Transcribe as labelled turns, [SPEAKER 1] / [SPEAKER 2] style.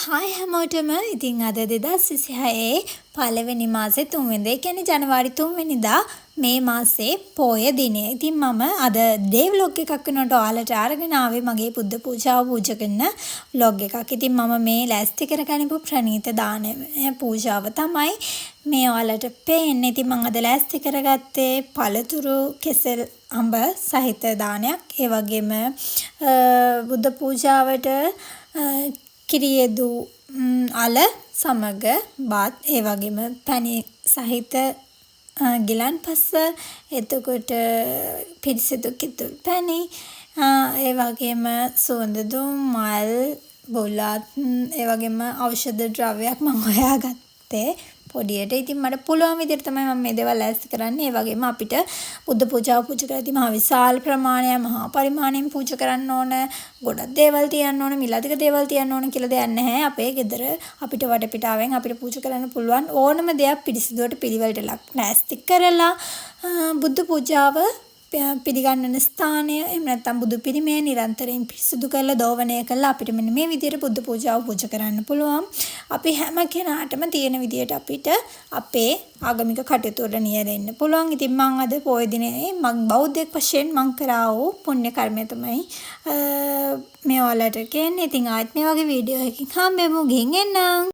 [SPEAKER 1] Hi හැමෝටම ඉතින් අද 2026 පළවෙනි මාසේ 3 වෙනිදා. ඒ කියන්නේ ජනවාරි 3 වෙනිදා මේ මාසේ පොය දිනය. ඉතින් මම අද ඩේ ව්ලොග් එකක් වෙනකොට ඔයාලට අරගෙන ආවේ මගේ බුද්ධ පූජාව පූජා කරන ව්ලොග් එකක්. ඉතින් මම මේ ලෑස්ති කරගනිපු ප්‍රණීත දානය පූජාව තමයි මේ ඔයාලට පේන්නේ. ඉතින් මම අද ලෑස්ති කරගත්තේ පළතුරු කෙසෙල් අඹ සහිත දානයක්. ඒ වගේම බුද්ධ පූජාවට කිරියෙදු අල සමග බත් ඒ වගේම පැණි සහිත ගිලන්පස එතකොට පිරිසිදු කිතුල් පැණි ඒ වගේම සුවඳ දුම් මල් බුලත් ඒ වගේම ඖෂධ ද්‍රව්‍යයක් මම හොයාගත්තේ පොඩියට. ඉතින් මට පුළුවන් විදිහට තමයි මම මේ දේවල් ලෑස්ති කරන්නේ. ඒ වගේම අපිට බුද්ධ පූජාව පූජා කරද්දී මහා විශාල ප්‍රමාණයක් මහා පරිමාණයෙන් පූජා කරන්න ඕන. ගොඩක් දේවල් තියන්න ඕන, මිලදික දේවල් තියන්න ඕන කියලා දෙයක් නැහැ. අපේ ගෙදර අපිට වටපිටාවෙන් අපිට පූජා කරන්න පුළුවන් ඕනම දෙයක් පිරිසිදුවට පිළිවෙලට ලෑස්ති කරලා බුද්ධ පූජාව පිළිගන්නන ස්ථානය එහෙම නැත්නම් බුදු පිළිමය නිරන්තරයෙන් පිරිසිදු කරලා දෝවණය කරලා අපිට මෙන්න මේ විදිහට බුද්ධ පූජාව පූජා කරන්න පුළුවන්. අපි හැම කෙනාටම තියෙන විදිහට අපිට අපේ ආගමික කටයුතු වල නියැලෙන්න පුළුවන්. ඉතින් මම අද පොය දිනේ මම බෞද්ධයෙක් වශයෙන් මම කරා වූ පුණ්‍ය කර්මය තමයි මේ ඔයාලට කියන්නේ. ඉතින් ආයෙත් මේ වගේ වීඩියෝ එකකින් හම්බෙමු. ගිහින් එන්නම්.